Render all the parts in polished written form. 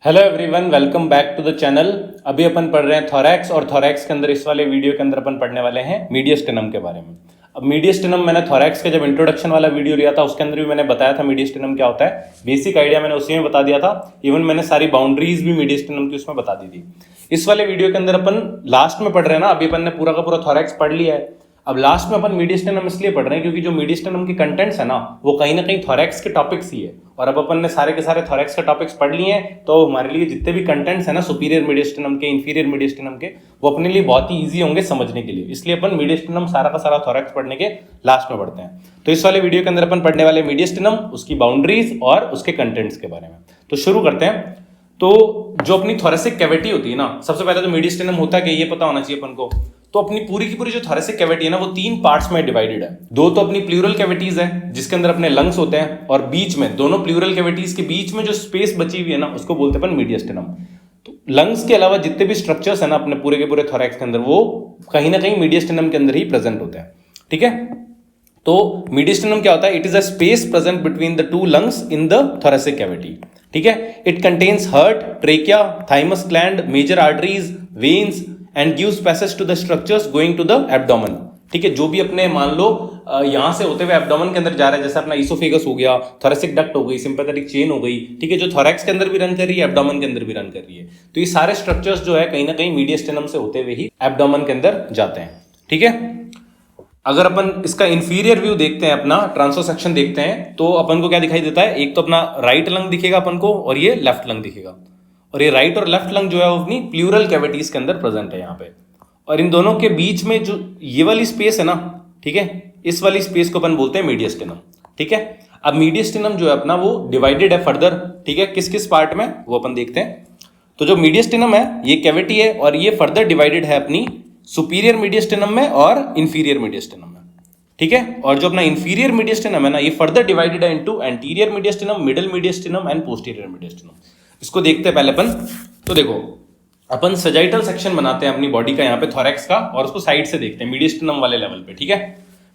Hello everyone, welcome back to the channel. अभी अपन पढ़ रहे हैं थोरैक्स और थोरैक्स के अंदर इस वाले वीडियो के अंदर अपन पढ़ने वाले हैं मीडियस्टिनम के बारे में। अब मीडियस्टिनम मैंने थोरैक्स के जब इंट्रोडक्शन वाला वीडियो लिया था उसके अंदर भी मैंने बताया था मीडियस्टिनम क्या होता है। बेसिक आइडिया मैंने उसी में बता दिया था। इवन मैंने सारी बाउंड्रीज भी मीडियस्टिनम की उसमें बता दी थी। इस वाले वीडियो के अंदर अपन लास्ट में पढ़ रहे हैं ना, अभी अपन ने पूरा का पूरा थोरैक्स पढ़ लिया है। अब लास्ट में अपन मीडियस्टिनम इसलिए पढ़ रहे हैं क्योंकि जो मीडियस्टिनम के कंटेंट्स है ना वो कहीं ना कहीं थोरैक्स के टॉपिक्स ही है। और अब अपन ने सारे के सारे थोरैक्स के टॉपिक्स पढ़ लिए हैं तो हमारे लिए जितने भी कंटेंट्स है ना सुपीरियर मीडियस्टिनम के, इंफीरियर मीडियस्टिनम के, वो अपने लिए बहुत ही ईजी होंगे समझने के लिए। इसलिए अपन मीडियस्टिनम सारा का सारा थोरैक्स पढ़ने के लास्ट में पढ़ते हैं। तो इस वाले वीडियो के अंदर अपन पढ़ने वाले मीडियस्टिनम, उसकी बाउंड्रीज और उसके कंटेंट्स के बारे में। तो शुरू करते हैं। तो जो अपनी थोरेसिक कैविटी होती है ना, सबसे पहले तो मीडियस्टिनम होता है कि ये पता होना चाहिए अपन को। तो अपनी पूरी की पूरी जो थोरेसिक कैविटी है ना वो तीन पार्ट्स में डिवाइडेड है। दो तो अपनी प्लूरल कैविटीज है जिसके अंदर अपने लंग्स होते हैं, और बीच में दोनों प्लूरल कैविटीज के बीच में जो स्पेस बची हुई है ना उसको बोलते हैं अपन मीडियस्टिनम। तो लंग्स के अलावा जितने भी स्ट्रक्चर्स है ना अपने पूरे के पूरे थोरैक्स के अंदर वो कहीं ना कहीं मीडियस्टिनम के अंदर ही प्रेजेंट होते हैं। ठीक है, तो मीडियस्टिनम क्या होता है? It is a space present between the two lungs in the thoracic cavity. ठीक है, it contains heart, trachea, thymus gland, major arteries, veins and gives passage to the structures going to the abdomen. ठीक है, जो भी अपने मान लो यहां से होते हुए एब्डोमेन के अंदर जा रहा है, जैसे अपना इसोफेगस हो गया, थोरेसिक डक्ट हो गई, सिंपैथेटिक चेन हो गई। ठीक है, जो थोरैक्स के अंदर भी रन कर रही है, एब्डोमेन के अंदर भी रन कर रही है। तो ये सारे स्ट्रक्चर्स जो है कहीं ना कहीं मीडियस्टिनम से होते हुए ही एब्डोमेन के अंदर जाते हैं। ठीक है, अगर अपन इसका इंफीरियर व्यू देखते हैं, अपना ट्रांसवर्स सेक्शन देखते हैं, तो अपन को क्या दिखाई देता है? एक तो अपना राइट लंग दिखेगा अपन को और ये लेफ्ट लंग दिखेगा। और ये राइट और लेफ्ट लंग जो है वो अपनी प्लूरल कैविटीज के अंदर प्रेजेंट है यहाँ पे। और इन दोनों के बीच में जो ये वाली स्पेस है ना, ठीक है, इस वाली स्पेस को अपन बोलते हैं मीडियस्टिनम। ठीक है, अब मीडियस्टिनम जो है अपना वो डिवाइडेड है फर्दर। ठीक है, किस किस पार्ट में वो अपन देखते हैं। तो जो मीडियस्टिनम है ये कैविटी है और ये फर्दर डिवाइडेड है अपनी सुपीरियर मीडियस्टिनम में और इंफीरियर मीडियस्टिनम में। ठीक है, और जो अपना इंफीरियर मीडियस्टिनम है ना ये फर्दर डिवाइडेड है into anterior मीडियस्टिनम, middle मीडियस्टिनम and posterior मीडियस्टिनम। इसको देखते हैं पहले अपन। तो देखो, अपन सजाइटल सेक्शन बनाते हैं अपनी बॉडी का यहाँ पे थोरैक्स का, और उसको साइड से देखते हैं मीडियस्टिनम वाले लेवल पे। ठीक है,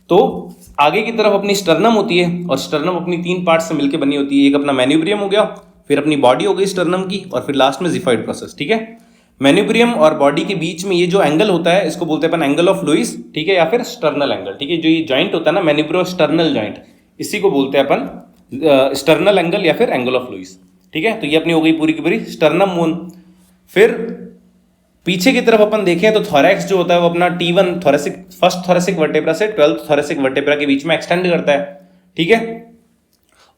तो आगे की तरफ अपनी स्टर्नम होती है, और स्टर्नम अपनी तीन पार्ट से मिलकर बनी होती है। एक अपना मैन्यूब्रियम हो गया, फिर अपनी बॉडी हो गई स्टर्नम की, और फिर लास्ट में जिफाइड प्रोसेस। ठीक है, मैन्यूब्रियम और बॉडी के बीच में ये जो एंगल होता है इसको बोलते हैं अपन एंगल ऑफ लुईस। ठीक है, या फिर स्टर्नल एंगल। ठीक है, जो ये जॉइंट होता है ना मैन्यूब्रियो स्टर्नल जॉइंट, इसी को बोलते हैं अपन स्टर्नल एंगल या फिर एंगल ऑफ लुईस। ठीक है, तो ये अपनी हो गई पूरी की पूरी स्टर्नम मून। फिर पीछे की तरफ अपन देखें तो थोरैक्स जो होता है वो अपना T1 thoracic, first thoracic vertebra से 12th थोरेसिक वर्टेब्रा के बीच में एक्सटेंड करता है। ठीक है,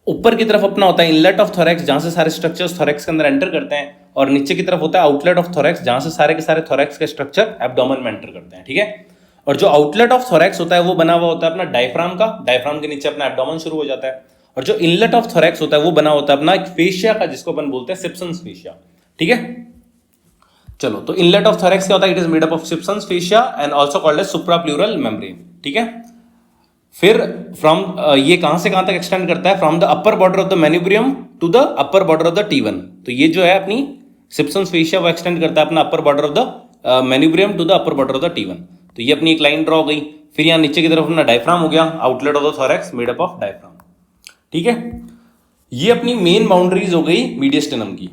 ऊपर की तरफ अपना होता है इनलेट ऑफ थोरैक्स, जहां से सारे स्ट्रक्चर्स थोरैक्स के अंदर एंटर करते हैं, और नीचे की तरफ होता है आउटलेट ऑफ थोरैक्स, जहां से सारे के सारे थोरैक्स के स्ट्रक्चर एब्डोमेन में एंटर करते हैं। ठीक है, और जो आउटलेट ऑफ थोरैक्स होता है वो बना हुआ होता है अपना डायफ्राम का, डायफ्राम के नीचे अपना एब्डोमेन शुरू हो जाता है। और जो इनलेट ऑफ थोरैक्स होता है वो बना होता है अपना एक फेशिया का, जिसको अपन बोलते हैं सिप्सन्स फेशिया। ठीक है, चलो, तो इनलेट ऑफ थोरैक्स क्या होता है? It is made up of Sibson's fascia and also called as suprapleural membrane. ठीक है, फिर फ्रॉम ये कहां से कहां तक एक्सटेंड करता है? From the upper border of the manubrium to the upper border of the T1। तो ये जो है अपनी सिप्सन्स फेशिया वो एक्सटेंड करता है अपना upper border of the manubrium to the upper border of the T1। तो ये अपनी एक लाइन ड्रॉ हो गई। फिर यहाँ नीचे की तरफ अपना डायफ्राम हो गया, outlet of the thorax made up of diaphragm. ठीक है, ये अपनी मेन बाउंड्रीज हो गई मीडियस्टिनम की।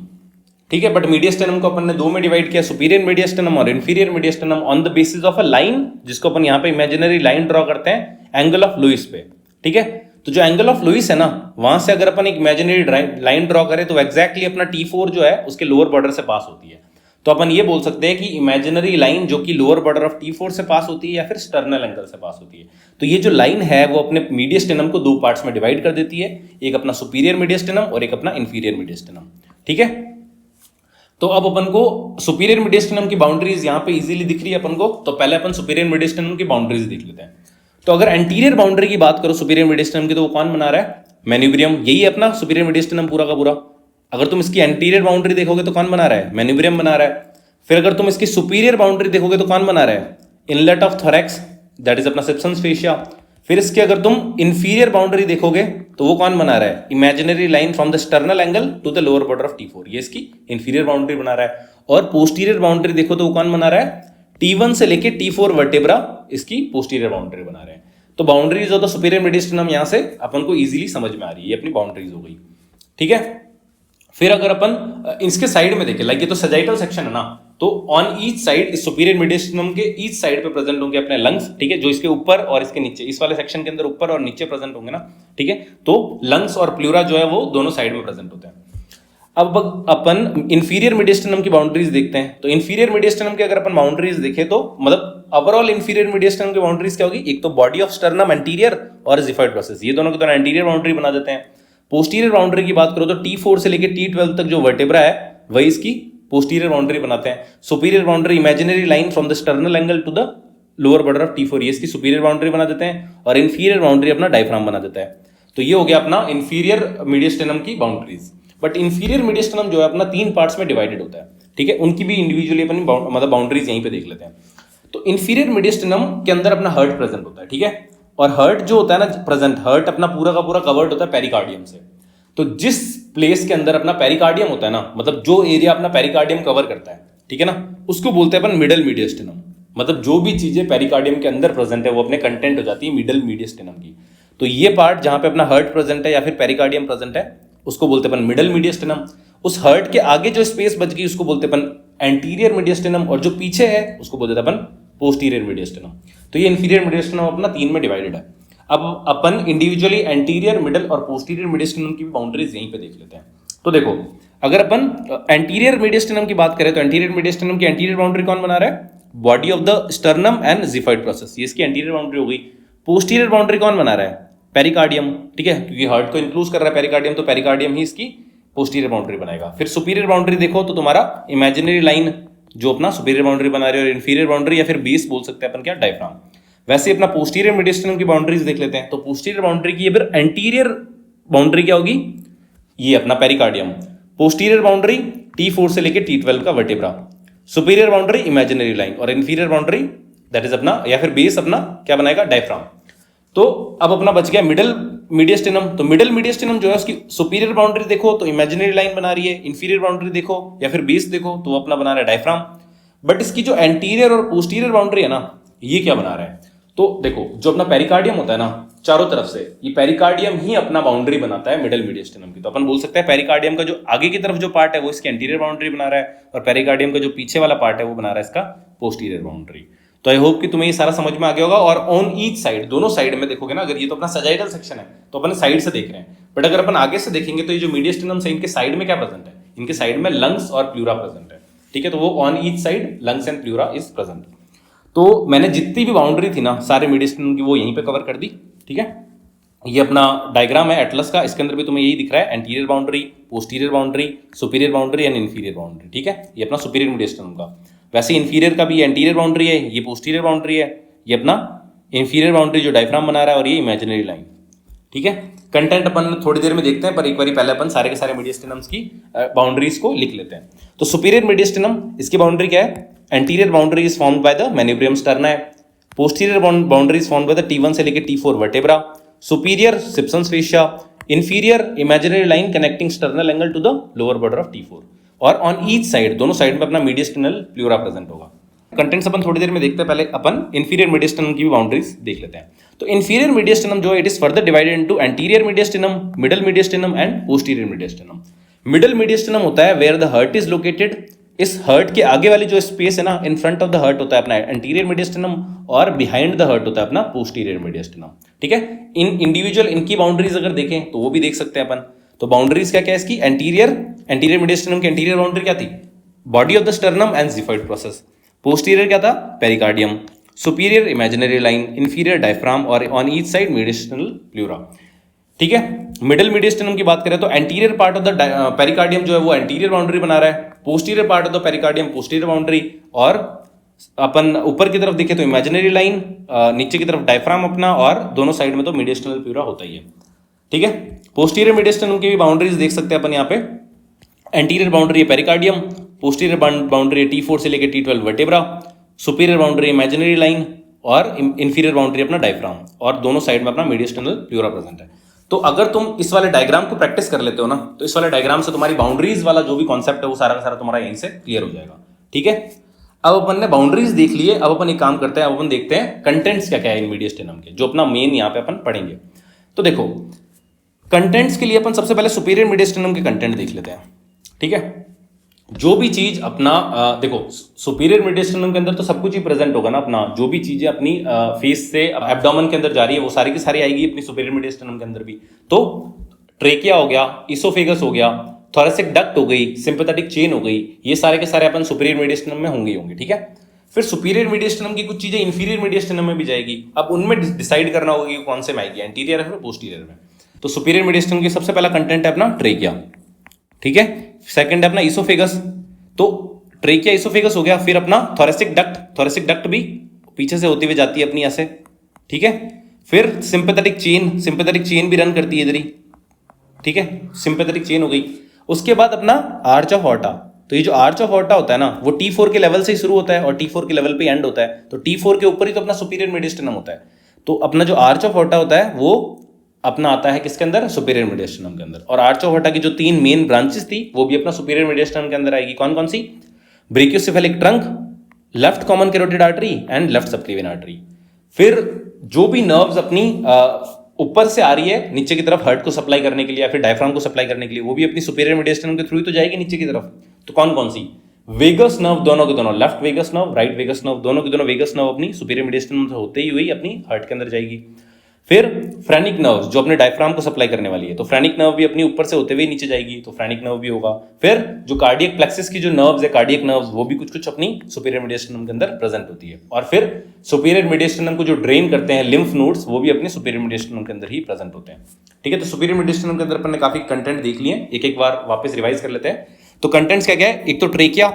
ठीक है, बट मीडियस्टिनम को अपन ने दो में डिवाइड किया, सुपीरियर मीडियस्टिनम और inferior मीडियस्टिनम, on the basis of a line, जिसको अपन यहाँ पे इमेजिनरी लाइन ड्रॉ करते हैं एंगल ऑफ लुईस पे। ठीक है, तो जो एंगल ऑफ लुईस है ना, वहां से अगर अपन एक इमेजिनरी लाइन ड्रॉ करें तो एग्जैक्टली अपना T4 जो है उसके लोअर बॉर्डर से पास होती है। तो अपन ये बोल सकते हैं कि इमेजिनरी लाइन जो कि लोअर बॉर्डर ऑफ T4 से पास होती है या फिर स्टर्नल एंगल से पास होती है। तो ये जो लाइन है वो अपने मीडियस्टिनम को दो पार्ट्स में डिवाइड कर देती है, एक अपना सुपीरियर मीडियस्टिनम और एक अपना इंफीरियर मीडियस्टिनम। ठीक है, तो अब अपन को सुपीरियर मीडियस्टिनम की बाउंड्रीज यहाँ पे इजीली दिख रही है अपन को। तो पहले अपन सुपीरियर मीडियस्टिनम की बाउंड्रीज देख लेते हैं। तो अगर एंटीरियर बाउंड्री की बात करो सुपीरियर मीडियस्टिनम की, तो वो कौन बना रहा है? मैन्यूब्रियम। यही है अपना सुपीरियर मीडियस्टिनम पूरा का पूरा। अगर तुम इसकी एंटीरियर बाउंड्री देखोगे तो कौन बना रहा है? मैन्यूब्रियम बना रहा है। फिर अगर तुम इसकी सुपीरियर बाउंड्री देखोगे तो कौन बना रहा है? Inlet of thorax, that is अपना सिप्सन्स फेशिया। फिर इसके अगर तुम इंफीरियर बाउंड्री देखोगे तो वो कौन बना रहा है? Imaginary line from the sternal angle to the lower border of T4, ये इसकी इंफीरियर बाउंड्री बना रहा है। और पोस्टीरियर बाउंड्री देखो तो वो कौन बना रहा है? T1 से लेके T4 वर्टेब्रा इसकी पोस्टीरियर बाउंड्री बना रहे हैं। तो बाउंड्रीज ऑफ द सुपीरियर मीडियस्टिनम यहां से अपन को इजीली समझ में आ रही है, ये अपनी बाउंड्रीज हो गई। ठीक है, फिर अगर अपन इसके साइड में देखें, लाइक ये तो सजाइटल सेक्शन है ना, तो ऑन ईच साइड, इस सुपीरियर मीडियस्टिनम के ईच साइड पे प्रेजेंट होंगे अपने लंग्स, ठीक है, जो इसके ऊपर और इसके नीचे, इस वाले सेक्शन के अंदर ऊपर और नीचे प्रेजेंट होंगे ना, ठीक है। तो लंग्स और प्लूरा जो है वो दोनों साइड में प्रेजेंट होते हैं। अब अपन इंफीरियर मीडियस्टिनम की बाउंड्रीज देखते हैं। तो इंफीरियर मीडियस्टिनम की अगर अपन बाउंड्रीज देखें तो मतलब ओवरऑल इंफीरियर मीडियस्टिनम की बाउंड्रीज क्या होगी, एक तो बॉडी ऑफ स्टर्नम एंटीरियर और जिफॉइड प्रोसेस, ये दोनों के दोनों एंटीरियर बाउंड्री बना देते हैं। पोस्टीरियर बाउंड्री की बात करो तो T4 से लेकर T12 तक जो वर्टेब्रा है वही इसकी पोस्टीरियर बाउंड्री बनाते हैं। Superior boundary imaginary line from the sternal angle to the lower border of T4, ये इसकी सुपीरियर बाउंड्री बना देते हैं, और इंफीरियर बाउंड्री अपना डायफ्राम बना देता है। तो ये हो गया अपना इंफीरियर मीडियस्टिनम की बाउंड्रीज। बट इंफीरियर मीडियस्टिनम जो है अपना 3 पार्ट्स में डिवाइडेड होता है, ठीक है, उनकी भी इंडिविजुअली अपनी मतलब बाउंड्रीज यहीं पे देख लेते हैं। तो इंफीरियर मीडियस्टिनम के अंदर अपना हर्ट प्रेजेंट होता है, ठीक है, और हर्ट जो होता है ना प्रेजेंट, हर्ट अपना पूरा का पूरा कवर्ड होता है पेरिकार्डियम से। तो जिस प्लेस के अंदर अपना पेरिकार्डियम होता है ना, मतलब जो एरिया अपना पेरिकार्डियम कवर करता है, ठीक है ना, उसको बोलते हैं अपन मिडल मीडियस्टिनम। मतलब जो भी चीजें पेरिकार्डियम के अंदर प्रेजेंट है वो अपने कंटेंट हो जाती है मिडल मीडियस्टिनम की। तो ये पार्ट जहां पे अपना हर्ट प्रेजेंट है या फिर पेरिकार्डियम प्रेजेंट है उसको बोलते हैं अपन मिडल मीडियस्टिनम। उस हर्ट के आगे जो स्पेस बच गई उसको बोलते हैं अपन एंटीरियर मीडियस्टिनम, और जो पीछे है उसको बोलते हैं अपन पोस्टीरियर मीडियस्टिनम। तो ये इंफीरियर मीडियस्टिनम अपना 3 में डिवाइडेड है। अब अपन इंडिविजुअली एंटीरियर, मिडल और पोस्टीरियर मीडियस्टिनम की बाउंड्रीज यहीं पे देख लेते हैं। तो देखो, अगर अपन एंटीरियर मीडियस्टिनम की बात करें तो एंटीरियर मीडियस्टिनम की एंटीरियर बाउंड्री कौन बना रहा है, body of the sternum and xiphoid process, ये इसकी एंटीरियर बाउंड्री हो गई। पोस्टीरियर बाउंड्री कौन बना रहा है, पेरिकार्डियम, ठीक है, क्योंकि हार्ट को इंक्लूड कर रहा है पेरिकार्डियम, तो पेरिकार्डियम ही इसकी पोस्टीरियर बाउंड्री बनाएगा। फिर सुपीरियर बाउंड्री देखो तो तुम्हारा इमेजिनरी लाइन जो अपना सुपीरियर बाउंड्री बना रही है, और इंफीरियर बाउंड्री या फिर बेस बोल सकते हैं अपन क्या, डायफ्राम। वैसे अपना पोस्टीरियर मीडियस्टिनम की बाउंड्रीज देख लेते हैं। तो पोस्टीरियर बाउंड्री की फिर एंटीरियर बाउंड्री क्या होगी, ये अपना पेरिकार्डियम। पोस्टीरियर बाउंड्री T4 से लेकर T12 का vertebra, superior boundary imaginary line, और इंफीरियर बाउंड्री दैट इज अपना या फिर बेस अपना क्या बनाएगा, डायफ्राम। तो अब अपना बच गया मिडल मीडियस्टिनम। तो मिडल मीडियस्टिनम जो है उसकी सुपीरियर बाउंड्री देखो तो इमेजिनरी लाइन बना रही है, इंफीरियर बाउंड्री देखो या फिर बेस देखो तो वो अपना बना रहा है डायफ्राम। बट इसकी जो एंटीरियर और पोस्टीरियर बाउंड्री है ना, ये क्या बना रहा है, तो देखो जो अपना पेरिकार्डियम होता है ना चारों तरफ से, ये पेरिकार्डियम ही अपना बाउंड्री बनाता है मिडल मीडियस्टिनम की। तो अपन बोल सकते हैं पेरिकार्डियम का जो आगे की तरफ जो पार्ट है वो इसकी एंटीरियर बाउंड्री बना रहा है, और पेरिकार्डियम का जो पीछे वाला पार्ट है वो बना रहा है इसका पोस्टीरियर बाउंड्री। तो आई होप कि तुम्हें ये सारा समझ में आ गया होगा। और ऑन ईच साइड, दोनों साइड में देखोगे ना, अगर ये तो अपना सजाइटल सेक्शन है तो अपन साइड से देख रहे हैं, बट अगर अपन आगे से देखेंगे तो ये जो मीडियस्टिनम है इनके साइड में क्या प्रेजेंट है, इनके साइड में लंग्स और प्लूरा प्रेजेंट है, ठीक है। तो वो on each side lungs and pleura is present. तो मैंने जितनी भी बाउंड्री थी ना सारे मीडियस्टिनम की वो यहीं पे कवर कर दी, ठीक है। ये अपना डायग्राम है एटलस का, इसके अंदर भी तुम्हें यही दिख रहा है, anterior boundary, posterior boundary, superior boundary and inferior boundary, ठीक है। ये अपना सुपीरियर मीडियस्टिनम का। वैसे इंफीरियर का भी एंटीरियर बाउंड्री है, ये पोस्टीरियर बाउंड्री है, ये अपना इंफीरियर बाउंड्री जो डायफ्राम बना रहा है, और ये इमेजिनरी लाइन, ठीक है। कंटेंट अपन थोड़ी देर में देखते हैं, पर एक बार पहले अपन सारे के सारे मीडियस्टिनम्स की बाउंड्रीज को लिख लेते हैं। तो सुपीरियर मीडियस्टिनम, इसकी बाउंड्री क्या है, anterior boundary is formed by the manubrium sterni है, posterior boundary is formed by the T1 से लेकर T4 vertebra, superior Sibson's fascia, inferior imaginary line connecting sternal angle to the lower border of T4, और on each side, दोनों side में अपना mediastinal pleura present होगा। Contents अपन थोड़ी देर में देखते हैं, पहले अपन इंफीरियर मीडियस्टिनम की भी बाउंड्रीज देख लेते हैं। तो इंफीरियर मीडियस्टिनम जो है it is further divided into anterior mediastinum, middle mediastinum and posterior mediastinum. Middle mediastinum होता है where the heart is located, इस हर्ट के आगे वाली जो स्पेस है ना, in front of the heart होता है अपना एंटीरियर मीडियस्टिनम, और बिहाइंड द हर्ट होता है अपना पोस्टीरियर मीडियस्टिनम, ठीक है। इन इंडिविजुअल इनकी बाउंड्रीज अगर देखें तो वो भी देख सकते हैं अपन। तो बाउंड्रीज क्या क्या है इसकी, एंटीरियर मीडियस्टिनम की एंटीरियर बाउंड्री क्या थी, body of the sternum and xiphoid process, posterior क्या था, pericardium, superior imaginary line, inferior diaphragm, और ऑन ईच साइड मीडियस्टिनल प्लूरा, ठीक है। मिडल मीडियस्टिनम की बात करें तो anterior part of the pericardium जो है वो एंटीरियर बाउंड्री बना रहा है, posterior part of the pericardium posterior boundary, और अपन ऊपर की तरफ देखें तो इमेजिनरी लाइन, नीचे की तरफ डायफ्राम अपना, और दोनों साइड में तो मीडियस्टिनल प्लूरा होता ही है, ठीक है। पोस्टीरियर मीडियस्टिनम की भी बाउंड्रीज देख सकते हैं अपन यहाँ पे। एंटीरियर बाउंड्री है पेरिकार्डियम, पोस्टीरियर बाउंड्री है T4 से लेकर T12 vertebra, superior boundary imaginary line, और इंफीरियर बाउंड्री अपना डायफ्राम, और दोनों साइड में अपना मीडियस्टिनल प्लूरा प्रेजेंट है। तो अगर तुम इस वाले डायग्राम को प्रैक्टिस कर लेते हो ना, तो इस वाले डायग्राम से तुम्हारी बाउंड्रीज वाला जो भी कॉन्सेप्ट है वो सारा का सारा तुम्हारा यहीं से क्लियर हो जाएगा, ठीक है। अब अपन ने बाउंड्रीज देख लिए, अब अपन एक काम करते हैं, अब अपन देखते हैं कंटेंट्स क्या क्या है इन मीडियस्टिनम के, जो अपना मेन यहाँ पे अपन पढ़ेंगे। तो देखो कंटेंट्स के लिए अपन सबसे पहले सुपीरियर मीडियस्टिनम के कंटेंट देख लेते हैं। ठीक है। जो भी चीज अपना देखो सुपीरियर मीडियस्टर्नम के अंदर तो सब कुछ ही प्रेजेंट होगा ना अपना, जो भी चीजें अपनी फेस से एब्डोमेन के अंदर जा रही है वो सारी की सारी आएगी अपनी सुपीरियर मीडियस्टर्नम के अंदर भी। तो ट्रेकिया हो गया, इसोफेगस हो गया, थोरेसिक डक्ट हो गई, सिंपैथेटिक चेन हो गई, ये सारे के सारे अपन सुपीरियर मीडियस्टर्नम में होंगे, ठीक है। फिर सुपीरियर मीडियस्टर्नम की कुछ चीजें इंफीरियर मीडियस्टर्नम में भी जाएगी। अब उनमें डिसाइड करना होगा कि कौन से में आएगी, एंटीरियर है पोस्टीरियर में। तो सुपीरियर मीडियस्टर्नम की सबसे पहला कंटेंट है अपना ट्रेकिया, ठीक है। सेकंड है अपना इसोफेगस, तो ट्रेकिया इसोफेगस हो गया। फिर अपना थोरेसिक डक्ट भी पीछे से होती हुई जाती है अपनी ऐसे, ठीक है। फिर सिंपैथेटिक चेन भी रन करती है इधर ही, ठीक है, सिंपैथेटिक चेन हो गई। उसके बाद अपना आर्च ऑफ ऑर्टा, तो ये जो आर्च ऑफ ऑर्टा होता है ना वो T4 के लेवल से ही शुरू होता है और T4 के लेवल पे एंड होता है। तो T4 के ऊपर ही तो अपना सुपीरियर मीडियस्टर्नम होता है। तो अपना जो आर्च ऑफ ऑर्टा होता है वो अपना आता है किसके अंदर, सुपीरियर मीडियस्टर्नम के अंदर। और आर्च ऑफ ऑर्टा की जो 3 मेन ब्रांचेस थी वो भी अपना सुपीरियर मीडियस्टर्नम के अंदर आएगी। कौन कौन सी, brachiocephalic trunk, left common carotid artery and left subclavian artery. फिर जो भी नर्व्स अपनी ऊपर से आ रही है नीचे की तरफ हार्ट को सप्लाई करने के लिए या फिर डायफ्राम को सप्लाई करने के लिए, वो भी अपनी सुपीरियर मीडियस्टर्नम के थ्रू ही तो जाएगी नीचे की तरफ। तो कौन कौन सी, वेगस नर्व दोनों के दोनों, left vagus nerve right vagus nerve, दोनों के दोनों वेगस नर्व अपनी सुपीरियर मीडियस्टर्नम से होते ही हुई अपनी हार्ट के अंदर जाएगी। फिर फ्रेनिक नर्व जो अपने डायफ्राम को सप्लाई करने वाली है, तो फ्रेनिक नर्व भी अपनी ऊपर से होते हुए नीचे जाएगी, तो फ्रेनिक नर्व भी होगा। फिर जो कार्डियक प्लेक्सिस की जो नर्व्स है, कार्डियक नर्व्स, वो भी कुछ कुछ अपनी सुपीरियर मीडियस्टर्नम के अंदर प्रेजेंट होती है। और फिर सुपीरियर मीडियस्टर्नम को जो ड्रेन करते हैं लिम्फ नोड्स, वो भी अपने सुपीरियर मीडियस्टर्नम के अंदर ही प्रेजेंट होते हैं, ठीक है। तो सुपीरियर मीडियस्टर्नम के अंदर अपन ने काफी कंटेंट देख लिए, एक एक बार वापस रिवाइज कर लेते हैं। तो कंटेंट्स क्या क्या है, एक तो trachea,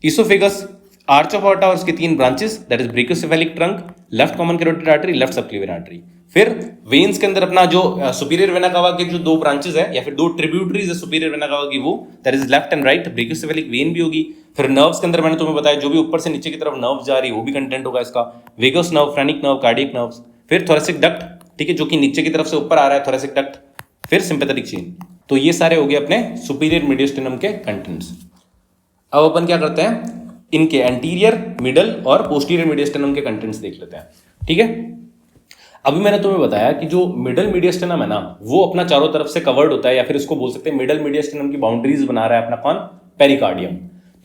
oesophagus, arch of aorta और उसके 3 branches, that is brachiocephalic trunk, left common carotid artery, left subclavian artery. फिर वेन्स के अंदर अपना जो सुपीरियर वेना कावा के जो 2 ब्रांचेस है या फिर 2 ट्रिब्यूटरीज है सुपीरियर वेना कावा की, वो that is left and right, brachiocephalic when भी होगी। फिर नर्व्स के अंदर मैंने तुम्हें बताया जो भी ऊपर से नीचे की तरफ नर्व जा रही है वो भी कंटेंट होगा इसका, vagus nerve, phrenic nerve, cardiac nerves. फिर थोरेसिक डक्ट, ठीक है, जो कि नीचे की तरफ से ऊपर आ रहा है, थोरेसिक डक्ट। फिर सिंपैथेटिक चेन। तो ये सारे हो गए अपने सुपीरियर मीडियस्टर्नम के कंटेंट्स। अब अपन क्या करते हैं, इनके एंटीरियर, मिडल और पोस्टीरियर मीडियस्टर्नम के कंटेंट्स देख लेते हैं, ठीक है। अभी मैंने तुम्हें बताया कि जो मिडल मीडियस्टर्नम है ना वो अपना चारों तरफ से कवर्ड होता है, या फिर इसको बोल सकते हैं मिडल मीडियस्टर्नम की बाउंड्रीज बना रहा है अपना कौन, पेरिकार्डियम।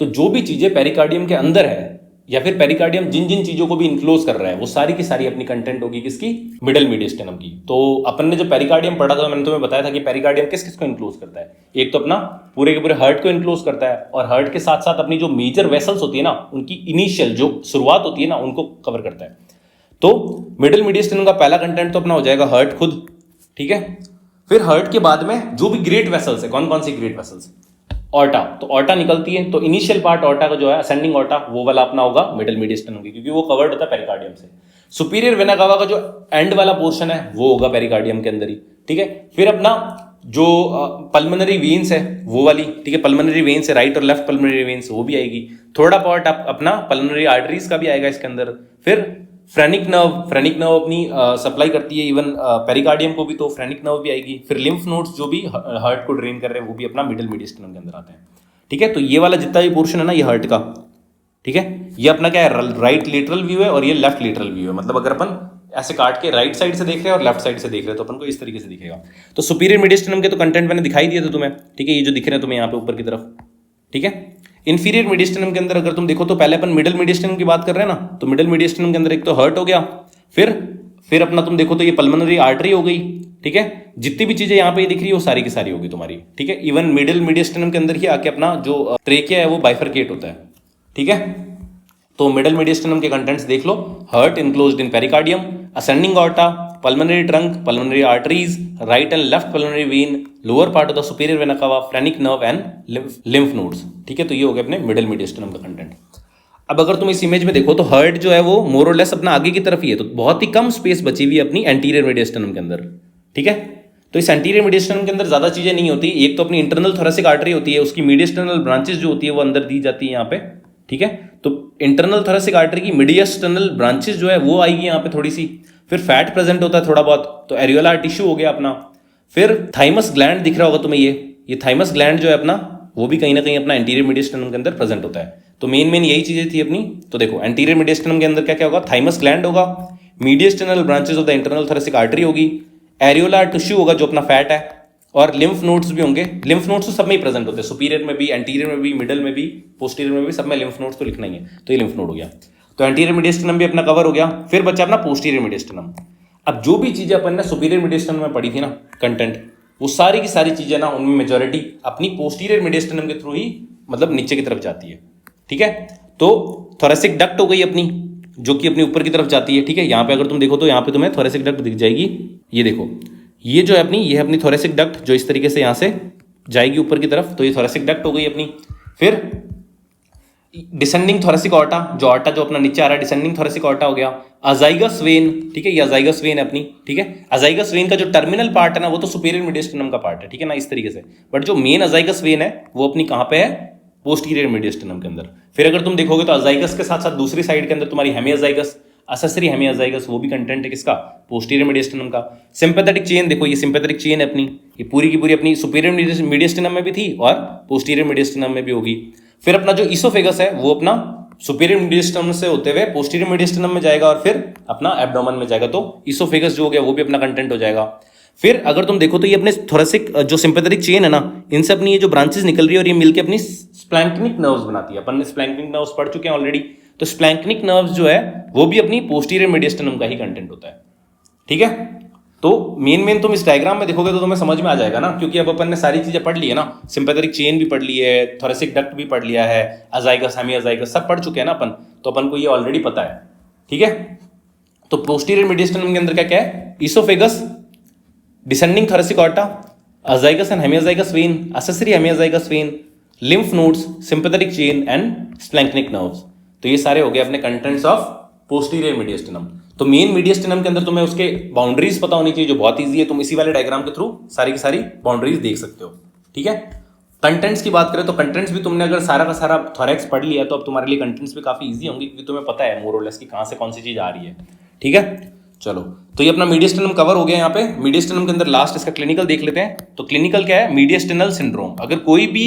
तो जो भी चीजें पेरिकार्डियम के अंदर है या फिर पेरिकार्डियम जिन जिन चीजों को भी इंक्लोज कर रहा है वो सारी की सारी अपनी कंटेंट होगी किसकी, मिडल मीडियस्टर्नम की। तो अपन ने जो पेरिकार्डियम पढ़ा था मैंने तुम्हें बताया था कि पेरिकार्डियम किस किस को इंक्लोज करता है, एक तो अपना पूरे के पूरे हार्ट को इंक्लोज करता है, और हार्ट के साथ साथ अपनी जो मेजर वेसल्स होती है ना उनकी इनिशियल जो शुरुआत होती है ना उनको कवर करता है। तो मिडल मीडियस्टर्नम का पहला कंटेंट तो अपना हो जाएगा हार्ट खुद, ठीक है। फिर हार्ट के बाद में जो भी ग्रेट वेसल्स है, कौन कौन सी ग्रेट वेसल्स, ऑर्टा, तो ऑर्टा निकलती है, तो इनिशियल पार्ट ऑर्टा का जो है असेंडिंग ऑर्टा वो वाला अपना होगा मिडल मीडियस्टर्नम की, क्योंकि वो कवर्ड होता है पेरिकार्डियम से। सुपीरियर वेना कावा का जो एंड वाला पोर्शन है वो होगा पेरिकार्डियम के अंदर ही, ठीक है। फिर अपना जो पल्मोनरी वेन्स है वो वाली, ठीक है, पल्मोनरी वेन्स है, राइट और लेफ्ट पल्मोनरी वेन्स, वो भी आएगी। थोड़ा पार्ट अपना पल्मोनरी आर्टरीज का भी आएगा इसके अंदर। फिर फ्रेनिक नर्व अपनी सप्लाई करती है इवन पेरिकार्डियम को भी, तो फ्रेनिक नर्व भी आएगी। फिर लिम्फ नोड्स जो भी हार्ट को ड्रेन कर रहे हैं वो भी अपना मिडल मीडियस्टर्नम के अंदर आते हैं, ठीक है। तो ये वाला जितना भी पोर्शन है ना ये हार्ट का, ठीक है, ये अपना क्या है, राइट लेटरल व्यू है और ये लेफ्ट लेटरल व्यू है। मतलब अगर अपन ऐसे काट के राइट साइड से देख रहे हैं और लेफ्ट साइड से देख रहे हैं तो अपन को इस तरीके से दिखेगा। तो सुपीरियर मीडियस्टर्नम के तो कंटेंट मैंने दिखाई दिए थे तुम्हें, ठीक है, ये जो दिख रहे हैं तुम्हें यहाँ पे ऊपर की तरफ, ठीक है। इंफीरियर मीडियस्टर्नम के अंदर अगर तुम देखो तो पहले अपन मिडल मीडियस्टर्नम की बात कर रहे हैं ना, तो मिडल मीडियस्टर्नम के अंदर एक तो हार्ट हो गया, फिर अपना तुम देखो तो ये पल्मोनरी आर्टरी हो गई, ठीक है। जितनी भी चीजें यहाँ पे दिख रही है वो सारी की सारी होगी तुम्हारी, ठीक है। इवन मिडल मीडियस्टर्नम के अंदर ही आके अपना जो ट्रेकिया है वो बाइफरकेट होता है, ठीक है। तो मिडल मीडियस्टर्नम के कंटेंट्स देख लो, heart enclosed in pericardium, ascending aorta, pulmonary trunk, pulmonary arteries, right and left pulmonary vein, lower part of the superior vena cava, phrenic nerve and lymph nodes, ठीक है। तो ये हो गया अपने मिडल मीडियस्टर्नम का कंटेंट। अब अगर तुम इस इमेज में देखो तो हार्ट जो है वो मोर और लेस अपना आगे की तरफ ही है, तो बहुत ही कम स्पेस बची हुई है अपनी एंटीरियर मीडियस्टर्नम के अंदर, ठीक है। तो इस एंटीरियर मीडियस्टर्नम के अंदर ज्यादा चीजें नहीं होती, एक तो अपनी इंटरनल थोरेसिक आर्टरी होती है, उसकी मीडियस्टर्नल ब्रांचेस जो होती है वो अंदर दी जाती है यहाँ पे, ठीक है। तो इंटरनल थोरेसिक आर्टरी की मीडियस्टर्नल ब्रांचेस जो है वो आएगी यहाँ पे थोड़ी सी। फिर फैट प्रेजेंट होता है थोड़ा बहुत, तो एरियोलार टिश्यू हो गया अपना। फिर थाइमस ग्लैंड दिख रहा होगा तुम्हें, ये थाइमस ग्लैंड जो है अपना वो भी कहीं ना कहीं अपना एंटीरियर मीडियस्टर्नम के अंदर प्रेजेंट होता है। तो मेन यही चीजें थी अपनी। तो देखो एंटीरियर मीडियस्टर्नम के अंदर क्या क्या होगा, थाइमस ग्लैंड होगा, mediastinal branches of the internal thoracic artery होगी, एरियोलार टिश्यू होगा जो अपना फैट है, और लिम्फ नोड्स भी होंगे। लिम्फ नोड्स तो सब में ही प्रेजेंट होते हैं, सुपीरियर में भी, एंटीरियर में भी, मिडल में भी, पोस्टीरियर में भी, सब में लिम्फ नोड्स तो लिखना ही है। तो ये लिम्फ नोड हो गया। तो एंटीरियर मीडियस्टिनम भी अपना कवर हो गया। फिर बचा अपना पोस्टीरियर मीडियस्टिनम। अब जो भी चीजें अपन ने सुपीरियर मीडियस्टिनम में पढ़ी थी ना कंटेंट, वो सारी की सारी चीजें ना उनमें मेजोरिटी अपनी पोस्टीरियर मीडियस्टिनम के थ्रू ही मतलब नीचे की तरफ जाती है। ठीक है, तो थोरेसिक डक्ट हो गई अपनी, जो कि अपनी ऊपर की तरफ जाती है। ठीक है, यहाँ पे अगर तुम देखो तो यहाँ पे तुम्हें थोरेसिक डक्ट दिख जाएगी। ये देखो, ये जो है अपनी, ये है अपनी थोरेसिक डक्ट जो इस तरीके से यहाँ से जाएगी ऊपर की तरफ। तो ये थोरेसिक डक्ट हो गई अपनी। फिर डिसेंडिंग थोरेसिक ऑर्टा, जो ऑर्टा जो अपना नीचे आ रहा है, डिसेंडिंग थोरेसिक ऑर्टा हो गया। अजाइगस वेन, ठीक है, ये अजाइगस वेन है अपनी। ठीक है, अजाइगस वेन का जो टर्मिनल पार्ट है ना, वो तो सुपीरियर मीडियस्टिनम का पार्ट है। ठीक है ना, इस तरीके से। बट जो मेन अजाइगस वेन है वो अपनी कहाँ पे है, पोस्टीरियर मीडियस्टिनम के अंदर। फिर अगर तुम देखोगे तो अजाइगस के साथ साथ दूसरी साइड के अंदर तुम्हारी हेमिअजाइगस, असेसरी हेमिअजाइगस, वो भी कंटेंट है किसका, पोस्टीरियर मीडियस्टिनम का। सिंपैथेटिक चेन देखो, ये सिंपैथेटिक चेन है अपनी, ये पूरी की पूरी अपनी सुपीरियर मीडियस्टिनम में भी थी और पोस्टीरियर मीडियस्टिनम में भी होगी। फिर अपना जो ईसोफेगस है वो अपना सुपीरियर मीडियस्टिनम से होते हुए पोस्टीरियर मीडियस्टिनम में जाएगा और फिर अपना एब्डोमेन में जाएगा। तो ईसोफेगस जो हो गया वो भी अपना कंटेंट हो जाएगा। फिर अगर तुम देखो तो ये अपने थोरेसिक जो सिंपैथेटिक चेन है ना, इनसे अपनी ये जो ब्रांचेस निकल रही है और ये मिलकर अपनी स्प्लैंक्निक नर्व्स बनाती है। अपन ने स्प्लैंक्निक नर्व्स पढ़ चुके हैं ऑलरेडी। तो स्प्लैंक्निक नर्व्स जो है वो भी अपनी पोस्टीरियर मीडियस्टिनम का ही कंटेंट होता है। ठीक है, तो मेन तुम इस डायग्राम में देखोगे तो तुम्हें समझ में आ जाएगा ना, क्योंकि अब अपन ने सारी चीजें पढ़ ली है ना। सिंपैथेटिक चेन भी पढ़ ली है, थोरेसिक डक्ट भी पढ़ लिया है, अजाइगस, हेमिअजाइगस सब पढ़ चुके हैं ना अपन, तो अपन को ये ऑलरेडी पता है। ठीक है, तो पोस्टीरियर मीडियस्टिनम के अंदर क्या क्या है, oesophagus, descending thoracic aorta, azygos and hemiazygos vein, accessory hemiazygos vein, lymph nodes, sympathetic chain and splanchnic nerves. तो ये सारे हो गए अपने कंटेंट्स ऑफ पोस्टीरियर मीडियस्टिनम। तो मेन मीडियस्टिनम के अंदर तुम्हें उसके बाउंड्रीज पता होनी चाहिए, जो बहुत इजी है। तुम इसी वाले डायग्राम के थ्रू सारी की सारी बाउंड्रीज देख सकते हो। ठीक है, कंटेंट्स की बात करें तो कंटेंट्स भी तुमने अगर सारा का सारा थोरेक्स पढ़ लिया तो अब तुम्हारे लिए कंटेंट्स भी काफी इजी होंगे, क्योंकि तुम्हें पता है मोर और लेस कि कहां से कौन सी चीज आ रही है। ठीक है, चलो, तो ये अपना मीडियस्टिनम कवर हो गया। यहाँ पे मीडियस्टिनम के अंदर लास्ट इसका क्लिनिकल देख लेते हैं। तो क्लिनिकल क्या है, मीडियस्टिनल सिंड्रोम। अगर कोई भी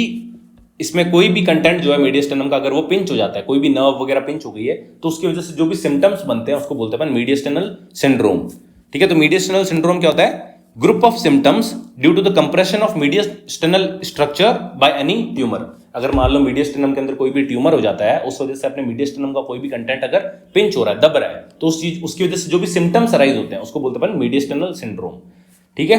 इसमें कोई भी कंटेंट जो है मीडियस्टिनम का अगर वो पिंच हो जाता है, कोई भी नर्व वगैरह पिंच हो गई है, तो उसकी वजह से जो भी सिम्टम्स बनते हैं उसको बोलते हैं मीडियस्टिनल सिंड्रोम। ठीक है, तो मीडियस्टिनल सिंड्रोम क्या होता है, group of symptoms due to the compression of mediastinal structure by any tumour. अगर मान लो मीडियस्टिनम के अंदर कोई भी ट्यूमर हो जाता है, उस वजह से अपने मीडियस्टिनम का कोई भी कंटेंट अगर पिंच हो रहा है, दब रहा है, तो उस चीज उसकी वजह से जो भी सिम्टम्स अराइज होते हैं उसको बोलते हैं मीडियस्टिनल सिंड्रोम। ठीक है,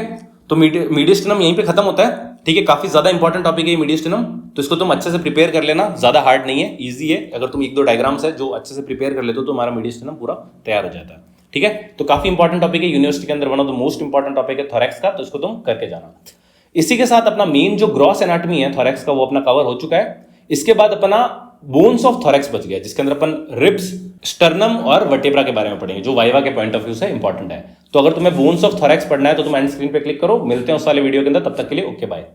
तो मीडियस्टिनम यहीं पे खत्म होता है। ठीक है, काफी ज्यादा इंपॉर्टेंट टॉपिक है मीडियस्टिनम, तो इसको तुम अच्छे से प्रिपेयर कर लेना, ज्यादा हार्ड नहीं है, इजी है। अगर तुम एक दो डायग्राम्स है जो अच्छे से प्रिपेयर कर लेते हो तो हमारा मीडियस्टिनम पूरा तैयार हो जाता है। ठीक है, तो काफी इंपॉर्टेंट टॉपिक है, यूनिवर्सिटी के अंदर one of the most important topic है थोरेक्स का, तो इसको तुम करके जाना। इसी के साथ अपना मेन जो ग्रॉस एनाटमी है थोरेक्स का वो अपना कवर हो चुका है। इसके बाद अपना बोन्स ऑफ थोरेक्स बच गया, जिसके अंदर अपन रिब्स, स्टर्नम और वर्टेब्रा के बारे में पढ़ेंगे, जो वाइवा के पॉइंट ऑफ व्यू से इंपॉर्टेंट है। तो अगर तुम्हें बोन्स ऑफ थोरेक्स पढ़ना है तो तुम एंड स्क्रीन पे क्लिक करो। मिलते हैं उस वाले वीडियो के अंदर, तब तक के लिए ओके बाय।